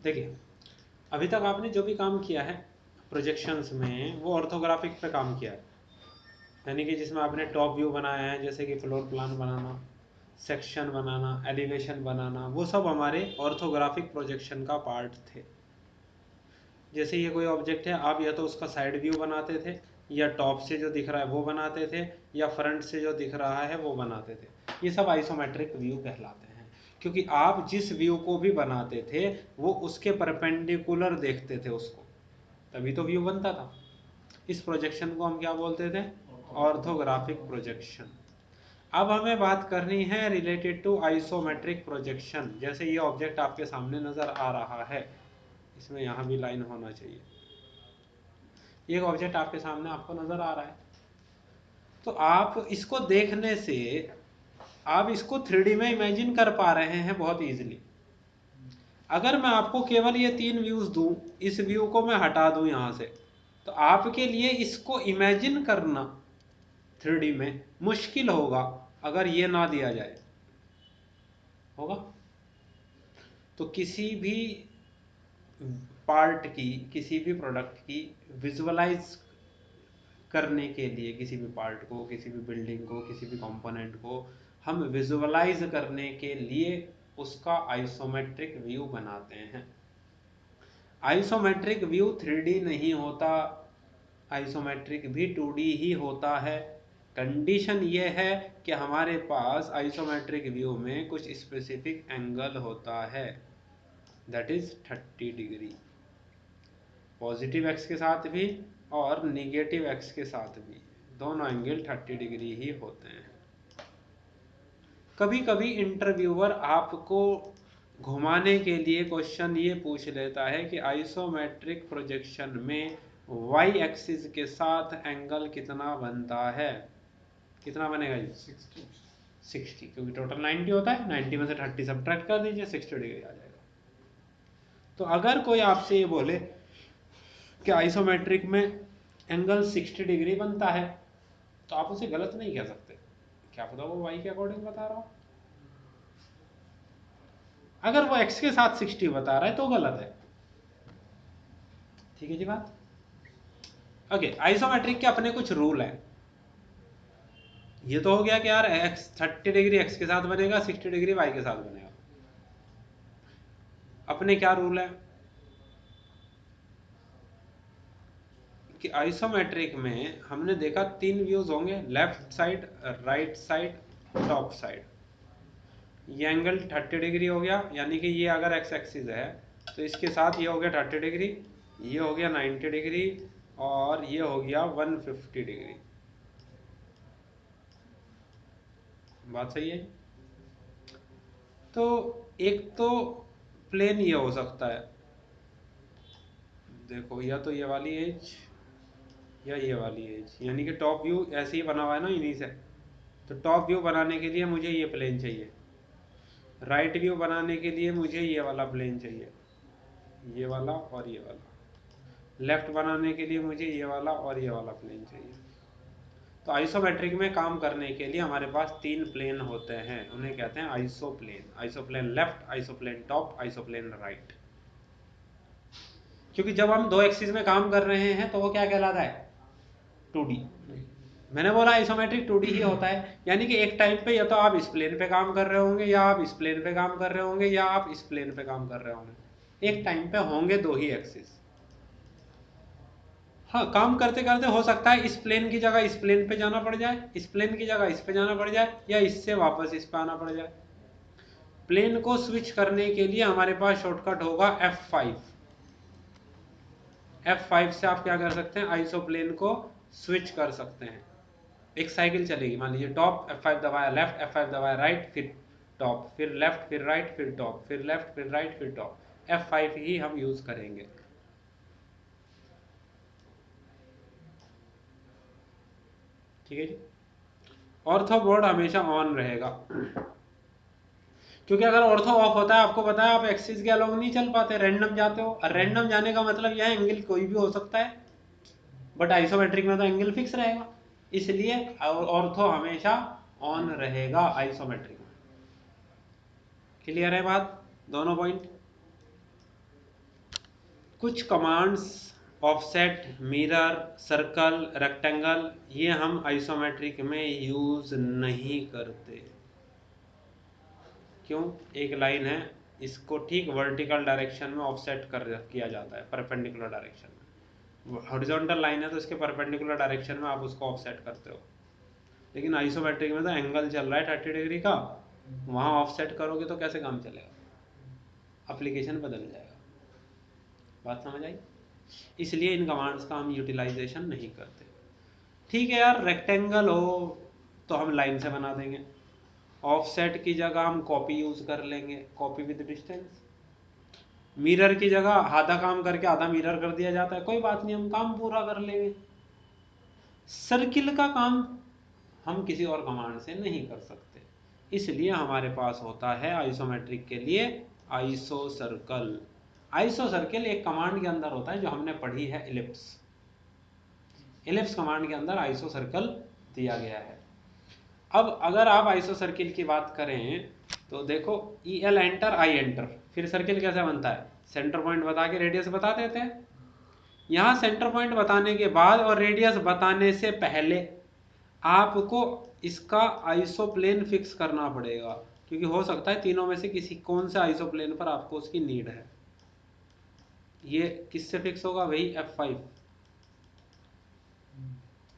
देखिए, अभी तक आपने जो भी काम किया है प्रोजेक्शंस में वो ऑर्थोग्राफिक पे काम किया है, यानी कि जिसमें आपने टॉप व्यू बनाया है, जैसे कि फ्लोर प्लान बनाना, सेक्शन बनाना, एलिवेशन बनाना, वो सब हमारे ऑर्थोग्राफिक प्रोजेक्शन का पार्ट थे। जैसे ये कोई ऑब्जेक्ट है, आप या तो उसका साइड व्यू बनाते थे, या टॉप से जो दिख रहा है वो बनाते थे, या फ्रंट से जो दिख रहा है वो बनाते थे। ये सब आइसोमेट्रिक व्यू कहलाते हैं, क्योंकि आप जिस व्यू को भी बनाते थे वो उसके परपेंडिकुलर देखते थे उसको, तभी तो व्यू बनता था। इस प्रोजेक्शन को हम क्या बोलते थे? Orthographic projection. अब हमें बात करनी है रिलेटेड टू आइसोमेट्रिक प्रोजेक्शन। जैसे ये ऑब्जेक्ट आपके सामने नजर आ रहा है, इसमें यहाँ भी लाइन होना चाहिए। ये ऑब्जेक्ट आपके सामने आपको नजर आ रहा है, तो आप इसको देखने से आप इसको 3D में इमेजिन कर पा रहे हैं बहुत इजीली। अगर मैं आपको केवल ये 3 व्यूज दूं, इस व्यू को मैं हटा दूं यहां से, तो आपके लिए इसको इमेजिन करना 3D में मुश्किल होगा अगर ये ना दिया जाए। होगा? तो किसी भी पार्ट की, किसी भी प्रोडक्ट की विजुअलाइज करने के लिए, किसी भी पार्ट को, किसी भी बिल्डिंग को, किसी भी कंपोनेंट को हम विजुअलाइज करने के लिए उसका आइसोमेट्रिक व्यू बनाते हैं। आइसोमेट्रिक व्यू 3D नहीं होता, आइसोमेट्रिक भी 2D ही होता है। कंडीशन ये है कि हमारे पास आइसोमेट्रिक व्यू में कुछ स्पेसिफिक एंगल होता है, that is 30 degree, positive x के साथ भी और निगेटिव एक्स के साथ भी, दोनों एंगल 30 डिग्री ही होते हैं। कभी कभी इंटरव्यूअर आपको घुमाने के लिए क्वेश्चन ये पूछ लेता है कि आइसोमेट्रिक प्रोजेक्शन में y एक्सिस के साथ एंगल कितना बनता है। कितना बनेगा जी? 60, क्योंकि टोटल 90 होता है, 90 में से 30 सब्ट्रैक्ट कर दीजिए, 60 डिग्री आ जाएगा। तो अगर कोई आपसे ये बोले कि आइसोमेट्रिक में एंगल 60 डिग्री बनता है, तो आप उसे गलत नहीं कह सकते, क्या पता वो y के अकॉर्डिंग बता रहा हो। अगर वो x के साथ 60 बता रहा है तो गलत है। ठीक है जी बात? ओके, आइसोमेट्रिक के अपने कुछ रूल हैं। ये तो हो गया कि यार x 30 डिग्री x के साथ बनेगा, 60 डिग्री y के साथ बनेगा। अपने क्या रूल है कि आइसोमेट्रिक में हमने देखा 3 व्यूज होंगे, left side, right side, top side. ये एंगल 30 डिग्री हो गया, यानी कि ये अगर x एक्सिस है तो इसके साथ ये हो गया 30 डिग्री, ये हो गया 90 डिग्री, और ये हो गया 150 डिग्री। बात सही है? तो एक तो प्लेन ये हो सकता है, देखो, या तो ये वाली एज या ये वाली एज, यानी कि टॉप व्यू ऐसे ही बना हुआ है ना इन्हीं से। तो टॉप व्यू बनाने के लिए मुझे ये प्लेन चाहिए, राइट व्यू बनाने के लिए मुझे ये वाला प्लेन चाहिए, ये वाला और ये वाला। लेफ्ट बनाने के लिए मुझे ये वाला और ये वाला प्लेन चाहिए। तो आइसोमेट्रिक में काम करने के लिए हमारे पास 3 प्लेन होते हैं, उन्हें कहते हैं आइसोप्लेन। आइसोप्लेन लेफ्ट, आइसोप्लेन टॉप, आइसोप्लेन राइट। क्योंकि जब हम 2 एक्सिस में काम कर रहे हैं तो वो क्या कहलाता है? 2D। मैंने बोला आइसोमेट्रिक 2D ही होता है, यानी कि एक टाइम पे या तो आप इस प्लेन पे काम कर रहे होंगे, या आप इस प्लेन पे काम कर रहे होंगे, या आप इस प्लेन पे काम कर रहे होंगे। एक टाइम पे होंगे 2 ही एक्सिस। हाँ, काम करते करते हो सकता है इस प्लेन की जगह इस प्लेन पे जाना पड़ जाए, इस प्लेन की जगह इस पे जाना पड़ जाए, या इससे वापस इस पे आना पड़ जाए। प्लेन को स्विच करने के लिए हमारे पास शॉर्टकट होगा F5। F5 से आप क्या कर सकते हैं? आइसोप्लेन को स्विच कर सकते हैं। एक साइकिल चलेगी, मान लीजिए टॉप, F5 दबाया लेफ्ट, F5 दबाया राइट, फिर टॉप, फिर लेफ्ट, फिर राइट, फिर टॉप, फिर लेफ्ट, फिर राइट, फिर टॉप। F5 ही हम यूज करेंगे। ठीक है जी? ऑर्थो बोर्ड हमेशा ऑन रहेगा, क्योंकि अगर ऑर्थो ऑफ होता है, आपको पता है आप एक्सिस के अलोंग नहीं चल पाते, रैंडम जाते हो। और रैंडम जाने का मतलब यह एंगल कोई भी हो सकता है, बट आइसोमेट्रिक में तो एंगल फिक्स रहेगा, इसलिए ऑर्थो हमेशा ऑन रहेगा आइसोमेट्रिक में। क्लियर है बात? दोनों पॉइंट? कुछ commands offset, mirror, circle, rectangle ये हम आइसोमेट्रिक में यूज नहीं करते। क्यों? एक लाइन है, इसको ठीक वर्टिकल डायरेक्शन में ऑफसेट कर किया जाता है, परपेंडिकुलर डायरेक्शन में। हॉरिजॉन्टल लाइन है तो इसके परपेंडिकुलर डायरेक्शन में आप उसको ऑफसेट करते हो, लेकिन आइसोमेट्रिक में तो एंगल चल रहा है 30 डिग्री का, वहां ऑफसेट करोगे तो कैसे काम चलेगा? एप्लीकेशन बदल जाएगा। बात समझ आई? इसलिए इन कमांड्स का हम यूटिलाइजेशन नहीं करते। ठीक है यार, रेक्टेंगल हो तो हम लाइन से बना देंगे, ऑफसेट की जगह हम कॉपी यूज कर लेंगे, कॉपी विद डिस्टेंस। मिरर की जगह आधा काम करके आधा मिरर कर दिया जाता है, कोई बात नहीं, हम काम पूरा कर लेंगे। सर्किल का काम हम किसी और कमांड से नहीं कर सकते, इसलिए हमारे पास होता है आइसोमेट्रिक के लिए आइसो सर्कल। आइसो सर्कल एक कमांड के अंदर होता है जो हमने पढ़ी है, इलिप्स। इलिप्स कमांड के अंदर आइसो सर्कल दिया गया है। अब अगर आप आइसो सर्किल की बात करें तो देखो, E L enter I enter, फिर सर्किल कैसे बनता है? सेंटर पॉइंट बता के रेडियस बता देते हैं। यहां सेंटर पॉइंट बताने के बाद और रेडियस बताने से पहले आपको इसका आइसोप्लेन फिक्स करना पड़ेगा, क्योंकि हो सकता है तीनों में से किसी कौन से आइसोप्लेन पर आपको उसकी नीड है। ये किससे फिक्स होगा? वही F5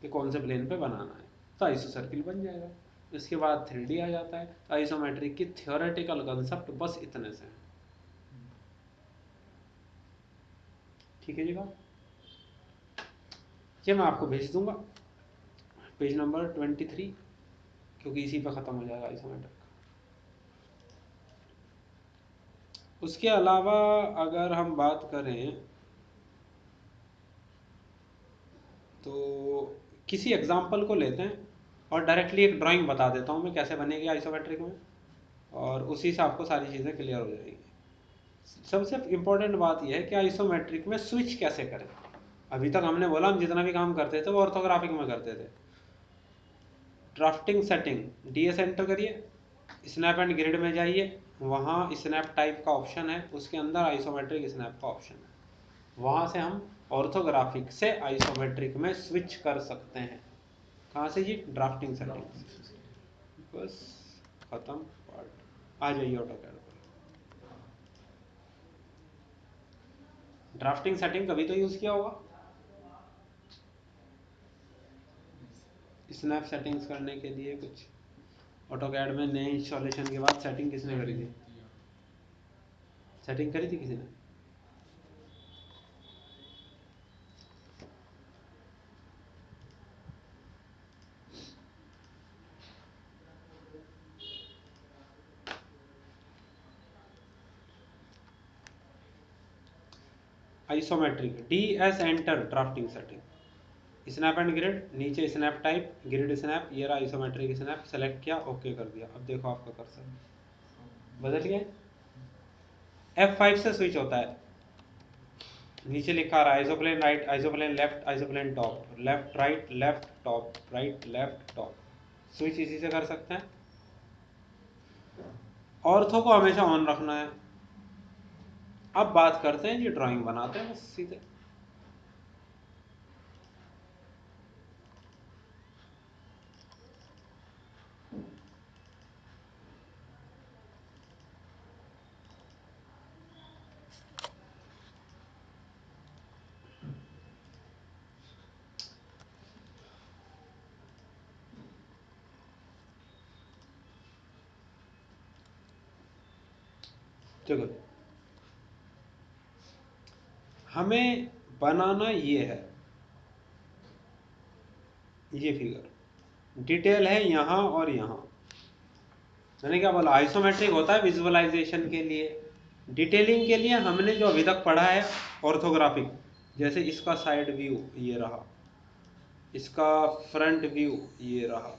कि कौन से प्लेन पे बनाना है, तो आइसो सर्किल बन जाएगा। इसके बाद 3D आ जाता है। तो आइसोमेट्रिक की थियोरेटिकल कंसेप्ट बस इतने से है। ठीक है जी बात? ये मैं आपको भेज दूंगा पेज नंबर 23, क्योंकि इसी पे खत्म हो जाएगा आइसोमेट्रिक। उसके अलावा अगर हम बात करें तो किसी एग्जाम्पल को लेते हैं और डायरेक्टली एक ड्राइंग बता देता हूँ मैं कैसे बनेगी आइसोमेट्रिक में, और उसी से आपको सारी चीज़ें क्लियर हो जाएगी। सबसे इम्पोर्टेंट बात यह है कि आइसोमेट्रिक में स्विच कैसे करें। अभी तक हमने बोला हम जितना भी काम करते थे वो ऑर्थोग्राफिक में करते थे। ड्राफ्टिंग सेटिंग, डीएस एंटर करिए, स्नैप एंड ग्रिड में जाइए, वहाँ स्नैप टाइप का ऑप्शन है, उसके अंदर आइसोमेट्रिक स्नैप का ऑप्शन है, वहाँ से हम ऑर्थोग्राफिक से आइसोमेट्रिक में स्विच कर सकते हैं। कहाँ से जी? Drafting setting. बस खत्म पार्ट। आ जाइए ऑटोकैड पर। ड्राफ्टिंग सेटिंग कभी तो यूज किया होगा, स्नैप सेटिंग्स करने के लिए कुछ ऑटोकैड में नए इंस्टॉलेशन के बाद सेटिंग किसने करी थी? सेटिंग करी थी किसी ने? Isometric D S enter drafting setting, snap and grid, नीचे स्नैप टाइप, ग्रिड स्नैप, ये रहा आइसोमेट्रिक स्नैप, सेलेक्ट किया, ओके कर दिया। अब देखो आपका कर्सर बदल गया। F5 से स्विच होता है, नीचे लिखा रहा है isoplane right, isoplane left, isoplane top, left right, left top, right left top. Switch इसी से कर सकते हैं। ऑर्थो को हमेशा ऑन रखना है। अब बात करते हैं जी, ड्राइंग बनाते हैं बस सीधे। देखो, हमें बनाना ये है, ये फिगर डिटेल है यहाँ और यहाँ। मैंने क्या बोला? आइसोमेट्रिक होता है विजुअलाइजेशन के लिए, डिटेलिंग के लिए हमने जो अभी तक पढ़ा है ऑर्थोग्राफिक, जैसे इसका साइड व्यू ये रहा, इसका फ्रंट व्यू ये रहा,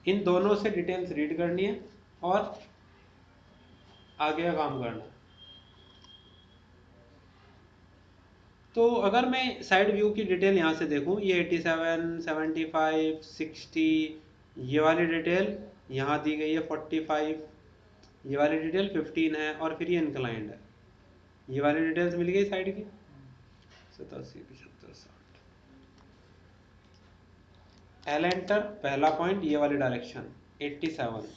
इन दोनों से डिटेल्स रीड करनी है और आगे का काम करना है। तो अगर मैं साइड व्यू की डिटेल यहाँ से देखूँ, ये 87, 75, 60, ये वाली डिटेल यहाँ दी गई है 45, ये वाली डिटेल 15 है, और फिर ये इंक्लाइंड है, ये वाली डिटेल्स मिल गई साइड की। 87, 75, 60। एल एंटर, पहला पॉइंट ये वाली डायरेक्शन 87।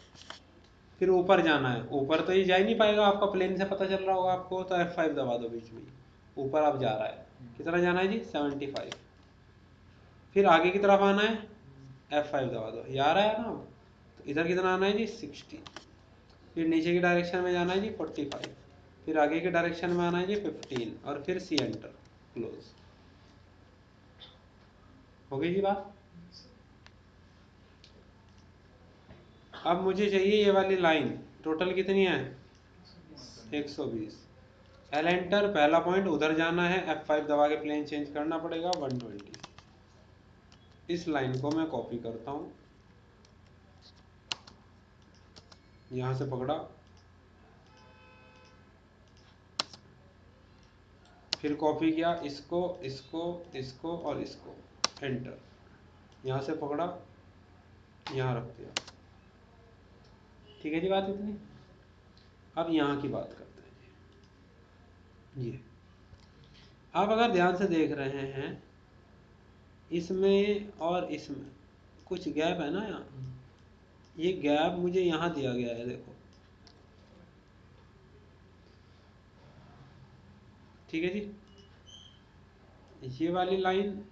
फिर ऊपर जाना है, ऊपर तो ये जा ही नहीं पाएगा, आपका प्लेन से पता चल रहा होगा आपको, तो F5 दबा दो बीच में। ऊपर अब जा रहा है, कितना जाना है जी 75। फिर आगे की तरफ आना है, F5 दबा दो, ये आ रहा है ना। तो इधर कितना आना है जी 60। फिर नीचे की डायरेक्शन में जाना है जी 45। फिर आगे की डायरेक्शन में आना है जी 15 और फिर सी एंटर, क्लोज। हो गई जी बात। अब मुझे चाहिए ये वाली लाइन, टोटल कितनी है 120। एल एंटर, पहला पॉइंट उधर जाना है, F5 दबा के प्लेन चेंज करना पड़ेगा 120। इस लाइन को मैं कॉपी करता हूं, यहां से पकड़ा, फिर कॉपी किया इसको, इसको, इसको और इसको, एंटर। यहां से पकड़ा, यहां रख दिया। ठीक है जी बात इतनी। अब यहाँ की बात करते हैं। ये आप अगर ध्यान से देख रहे हैं, इसमें और इसमें कुछ गैप है ना यहाँ। ये गैप मुझे यहाँ दिया गया है, देखो। ठीक है जी। ये वाली लाइन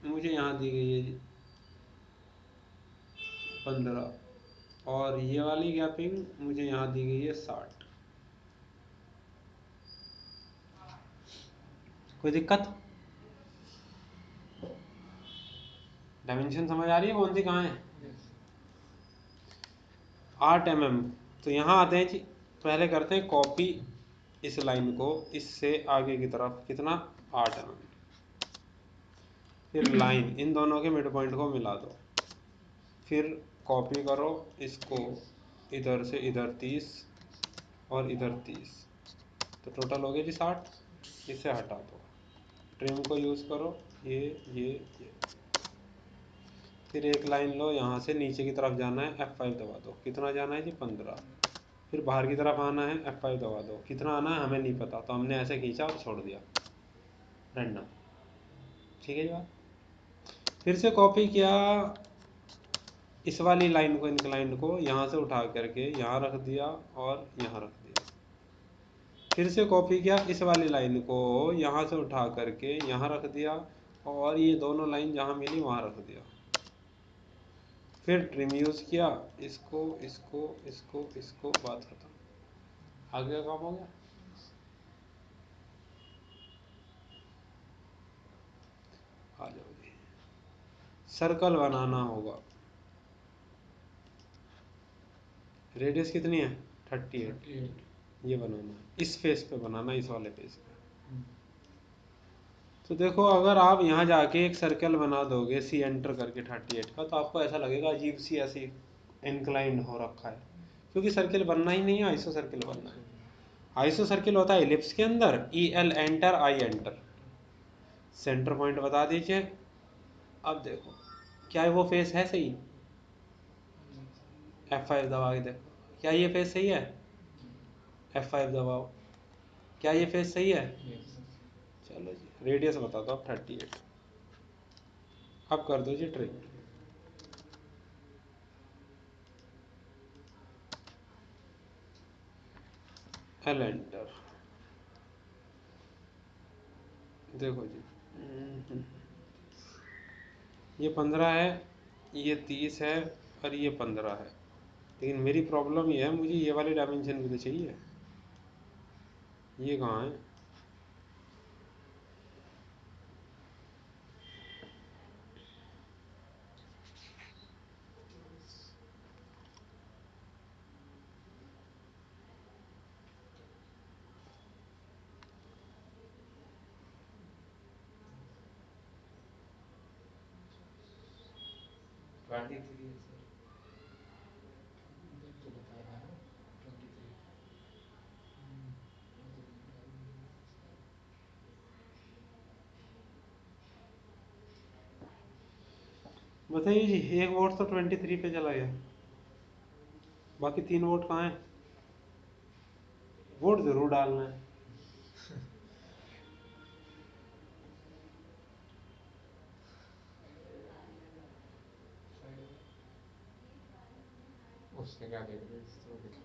मुझे यहाँ दी गई है जी 15, और ये वाली गैपिंग मुझे यहाँ दी गई है 60। कोई दिक्कत? डायमेंशन समझ आ रही है कौन सी कहाँ है? 8 mm। तो यहाँ आते हैं जी, पहले करते हैं कॉपी इस लाइन को इससे आगे की तरफ, कितना 8 mm। फिर लाइन इन दोनों के मिड पॉइंट को मिला दो, फिर कॉपी करो इसको, इधर से इधर 30 और इधर 30, तो टोटल हो गया जी 60। इसे हटा दो, ट्रिम को यूज़ करो, ये। फिर एक लाइन लो, यहाँ से नीचे की तरफ जाना है, F5 दबा दो, कितना जाना है जी 15। फिर बाहर की तरफ आना है, F5 दबा दो, कितना आना है हमें नहीं पता, तो हमने ऐसे खींचा और छोड़ दिया रैंडम। ठीक है जी बात। फिर से कॉपी किया इस वाली लाइन को, इंक्लाइंड को यहाँ से उठा करके यहाँ रख दिया और यहाँ रख दिया। फिर से कॉपी किया इस वाली लाइन को, यहाँ से उठा करके यहाँ रख दिया, और ये दोनों लाइन जहाँ मिली वहाँ रख दिया। फिर ट्रिम यूज़ किया, इसको इसको इसको इसको, बात खत्म। आगे का काम हो गया। आ जाओ जी, सर्कल बनाना होगा। रेडियस कितनी है 38। ये बनाना है, इस फेस पे बनाना है, इस वाले फेस पे। तो देखो, अगर आप यहाँ जाके एक सर्कल बना दोगे सी एंटर करके 38 का, तो आपको ऐसा लगेगा अजीब सी ऐसी इंक्लाइंड हो रखा है, क्योंकि सर्कल बनना ही नहीं है, आइसो सर्कल बनना है। आइसो सर्कल होता है इलिप्स के अंदर, E L enter, I enter. Centre point बता दीजिए। अब देखो, क्या वो फेस है सही? F5 दबा के देखो, क्या ये फेस सही है? F5 दबाओ, क्या ये फेस सही है? चलो जी, रेडियस बता दो अब 38। अब कर दो जी ट्रिम। एल एंटर, देखो जी, ये 15 है, ये 30 है, और ये 15 है। लेकिन मेरी प्रॉब्लम ये है, मुझे ये वाले डायमेंशन भी तो चाहिए। ये कहाँ है? बताइए जी, एक वोट तो 23 पे चला गया, बाकी 3 वोट कहाँ है? वोट जरूर डालना है। उसके क्या देख रहे हो तो देखो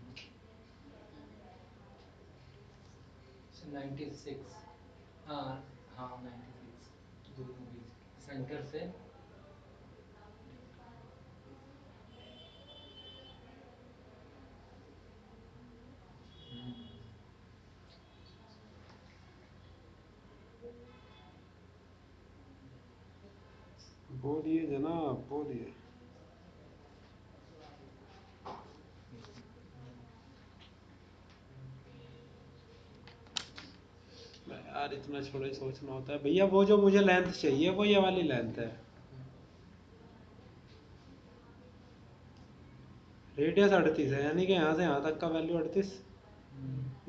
96, हाँ हाँ 96, दोनों बीच सेंटर से। बोलिए जनाब बोलिए। यार इतना छोटा सोचना होता है भैया। वो जो मुझे लेंथ चाहिए वो ये वाली लेंथ है। रेडियस 38 है, यानी कि यहाँ से यहाँ तक का वैल्यू 38।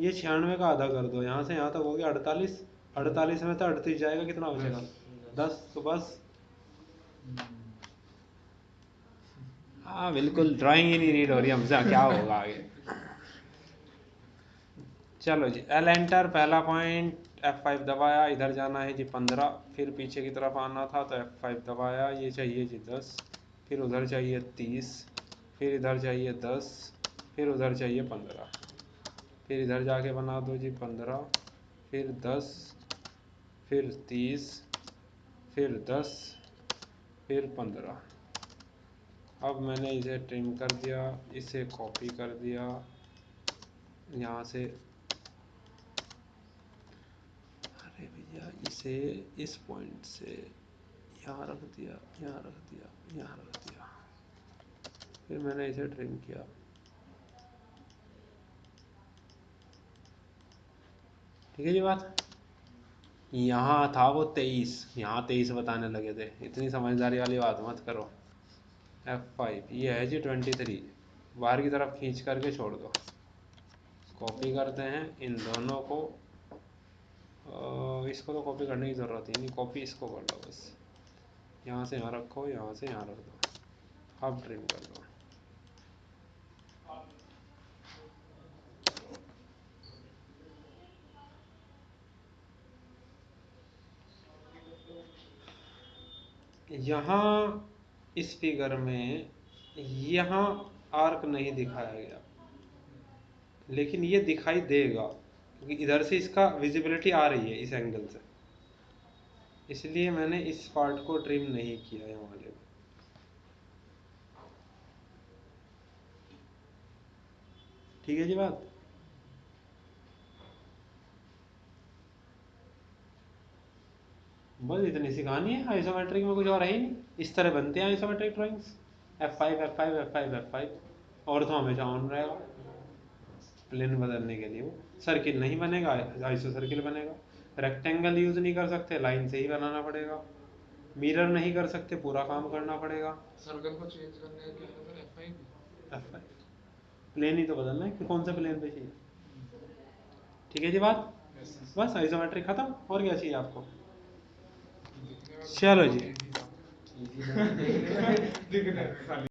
ये 96 का आधा कर दो, यहाँ से यहाँ तक हो गया 48। 48 में तो 38 जाएगा, कितना बचेगा? 10। तो बस हाँ बिल्कुल, ड्राइंग ही नहीं रीड हो रही हमसे, क्या होगा आगे। चलो जी, एल एंटर, पहला पॉइंट, F5 दबाया, इधर जाना है जी 15, फिर पीछे की तरफ आना था तो F5 दबाया, ये चाहिए जी 10, फिर उधर चाहिए 30, फिर इधर चाहिए 10, फिर उधर चाहिए 15, फिर इधर जाके बना दो जी 15, फिर 10, फिर 30, फिर 10, फिर 15। अब मैंने इसे ट्रिम कर दिया, इसे कॉपी कर दिया, यहाँ से, अरे भैया इसे इस पॉइंट से यहाँ रख दिया, यहाँ रख दिया, यहाँ रख दिया, फिर मैंने इसे ट्रिम किया। ठीक है जी बात। यहाँ था वो 23, यहाँ 23 बताने लगे थे, इतनी समझदारी वाली बात मत करो। F5 ये है जी 23, बाहर की तरफ खींच करके छोड़ दो। कॉपी करते हैं इन दोनों को, इसको तो कॉपी करने की ज़रूरत ही नहीं, कॉपी इसको कर लो बस, यहाँ से यहाँ रखो, यहाँ से यहाँ रख दो, अब ट्रिम कर दो। यहाँ इस फिगर में यहाँ आर्क नहीं दिखाया गया, लेकिन ये दिखाई देगा क्योंकि इधर से इसका विजिबिलिटी आ रही है इस एंगल से, इसलिए मैंने इस पार्ट को ट्रिम नहीं किया यहाँ वाले को। ठीक है जी बात। बस इतनी सी कहानी है, आइसोमेट्रिक में कुछ और है ही नहीं, इस तरह बनते हैं isometric drawings. F5 F5 F5 F5, और तो हमेशा ऑन रहेगा प्लेन बदलने के लिए। वो सर्किल नहीं बनेगा, आइसो सर्किल बनेगा। रेक्टेंगल यूज नहीं कर सकते, लाइन से ही बनाना पड़ेगा। मिरर नहीं कर सकते, पूरा काम करना पड़ेगा। सर्कल को चेंज करने का क्या है F5 F5 प्लेन ही तो बदलना है कि कौन से प्लेन पे चाहिए। ठीक है जी बात। बस आइसोमेट्रिक खत्म, और क्या चाहिए आपको। दिखने में तो चलो बहुत जी। इजी था इजी नहीं, देखने में दिखने में खाली